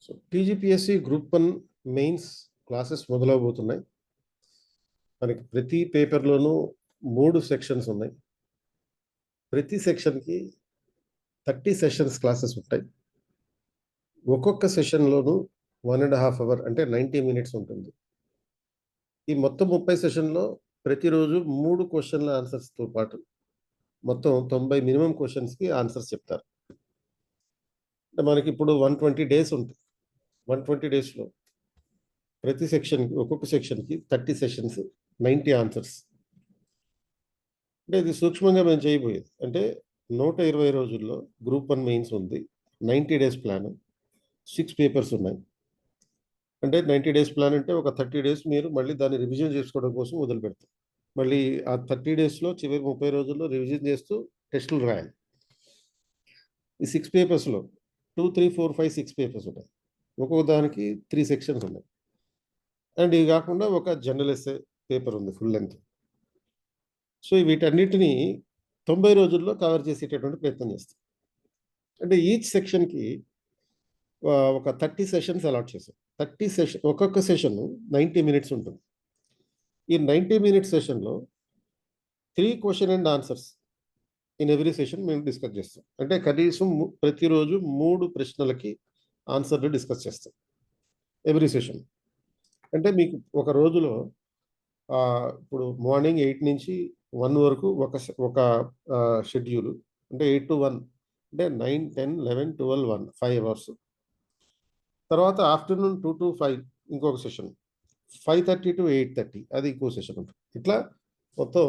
So TGPSC group 1 mains classes మొదలవబోతున్నాయి. మనకి ప్రతి పేపర్లోనూ 3 సెక్షన్స్ ఉన్నాయి. ప్రతి సెక్షన్కి 30 సెషన్స్ క్లాసెస్ ఉంటాయి. ఒక్కొక్క సెషన్లోనూ 1.5 అవర్ అంటే 90 మినిట్స్ ఉంటుంది. ఈ మొత్తం 30 సెషన్లో ప్రతిరోజు 3 క్వశ్చన్ల ఆన్సర్స్తో పాటు మొత్తం 90 మినిమం క్వశ్చన్స్కి ఆన్సర్స్ చెప్తారు. అంటే మనకి ఇప్పుడు 120 డేస్ ఉంటుంది. 120 డేస్లో ప్రతి సెక్షన్కి ఒక్కొక్క సెక్షన్కి 30 సెషన్స్ 90 ఆన్సర్స్. అంటే ఇది సూక్ష్మంగా మేము చేయబోయేది. అంటే 120 రోజుల్లో గ్రూప్ 1 మెయిన్స్ ఉంది. 90 డేస్ ప్లాన్, 6 పేపర్స్ ఉన్నాయి. అంటే 90 డేస్ ప్లాన్ అంటే ఒక 30 డేస్ మీరు మళ్ళీ దాన్ని రివిజన్ చేసుకోవడం కోసం వదిలిపెడతారు. మళ్ళీ ఆ 30 డేస్లో చివరి 30 రోజుల్లో రివిజన్ చేస్తూ టెస్టులు రాయాలి. ఈ 6 పేపర్స్లో 2, 3, 4, 5, 6 పేపర్స్ ఉన్నాయి. ఒక్కొక్క దానికి 3 సెక్షన్స్ ఉన్నాయి. అండ్ ఇవి కాకుండా ఒక జనరల్ ఎస్సే పేపర్ ఉంది ఫుల్ లెంగ్త్. సో వీటన్నిటిని 90 రోజుల్లో కవర్ చేసేటటువంటి ప్రయత్నం చేస్తాం. అంటే ఈచ్ సెక్షన్కి ఒక 30 సెషన్స్ అలాట్ చేశాం. 30 సెషన్ ఒక్కొక్క సెషన్ 90 మినిట్స్ ఉంటుంది. ఈ 90 మినిట్స్ సెషన్లో 3 question and answers in every session మేము డిస్కస్ చేస్తాం. అంటే కనీసం ప్రతిరోజు 3 ప్రశ్నలకి ఆన్సర్లు డిస్కస్ చేస్తాం ఎవ్రీ సెషన్. అంటే మీకు ఒక రోజులో ఇప్పుడు మార్నింగ్ 8 నుంచి 1 వరకు ఒక షెడ్యూల్. అంటే 8 to 1 అంటే 9, 10, 11, 12, 1 5 అవర్స్. తర్వాత ఆఫ్టర్నూన్ 2 to 5 ఇంకొక సెషన్. 5:30 to 8:30 అది ఇంకో సెషన్ ఉంటుంది. ఇట్లా మొత్తం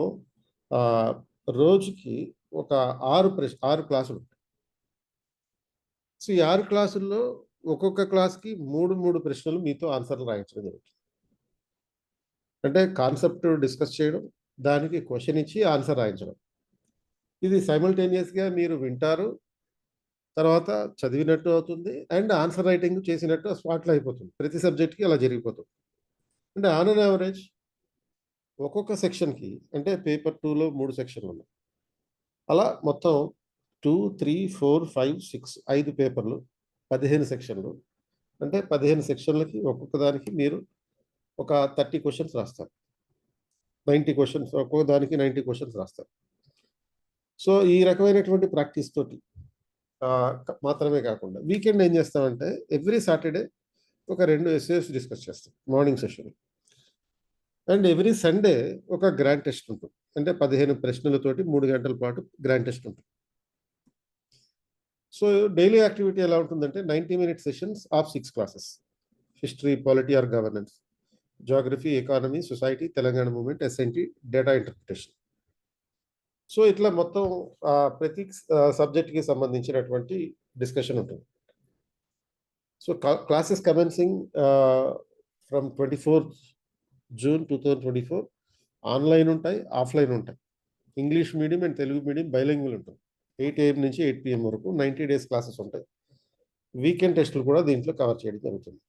రోజుకి ఒక 6 క్లాసులు ఉంటాయి. సో ఈ 6 క్లాసుల్లో ఒక్కొక్క క్లాస్కి 3 ప్రశ్నలు మీతో ఆన్సర్లు రాయించడం జరుగుతుంది. అంటే కాన్సెప్ట్ డిస్కస్ చేయడం, దానికి క్వశ్చన్ ఇచ్చి ఆన్సర్ రాయించడం. ఇది సైమల్టేనియస్గా మీరు వింటారు, తర్వాత చదివినట్టు అవుతుంది, అండ్ ఆన్సర్ రైటింగ్ చేసినట్టు స్పాట్లో అయిపోతుంది. ప్రతి సబ్జెక్ట్కి అలా జరిగిపోతుంది. అంటే ఆన్ అన్ యావరేజ్ ఒక్కొక్క సెక్షన్కి అంటే పేపర్ 2లో 3 సెక్షన్లు ఉన్నాయి. అలా మొత్తం 2, 3, 4, 5, 6 5 పేపర్లు 15 సెక్షన్లు. అంటే 15 సెక్షన్లకి ఒక్కొక్క దానికి మీరు ఒక 30 క్వశ్చన్స్ రాస్తారు. 90 క్వశ్చన్స్ ఒక్కొక్క దానికి 90 క్వశ్చన్స్ రాస్తారు. సో ఈ రకమైనటువంటి ప్రాక్టీస్ తోటి మాత్రమే కాకుండా వీకెండ్ ఏం చేస్తామంటే ఎవ్రీ సాటర్డే ఒక 2 ఎస్సేస్ డిస్కస్ చేస్తాం morning session. And every Sunday ఒక గ్రాండ్ టెస్ట్ ఉంటుంది. అంటే 15 ప్రశ్నలతోటి 3 గంటల పాటు గ్రాండ్ టెస్ట్ ఉంటుంది. సో డైలీ యాక్టివిటీ ఎలా ఉంటుందంటే 90 minute sessions of 6 classes. History, polity or governance, geography, economy, society, Telangana movement, SNT, data interpretation. So ఇట్లా మొత్తం ప్రతి సబ్జెక్ట్కి సంబంధించినటువంటి డిస్కషన్ ఉంటుంది. So classes commencing from 24th June 2024 online ఉంటాయి, ఆఫ్లైన్ ఉంటాయి. English medium and Telugu medium bilingual ఉంటుంది. 8 AM నుంచి 8 PM వరకు 90 డేస్ క్లాసెస్ ఉంటాయి. వీకెండ్ టెస్టులు కూడా దీంట్లో కవర్ చేయడం జరుగుతుంది.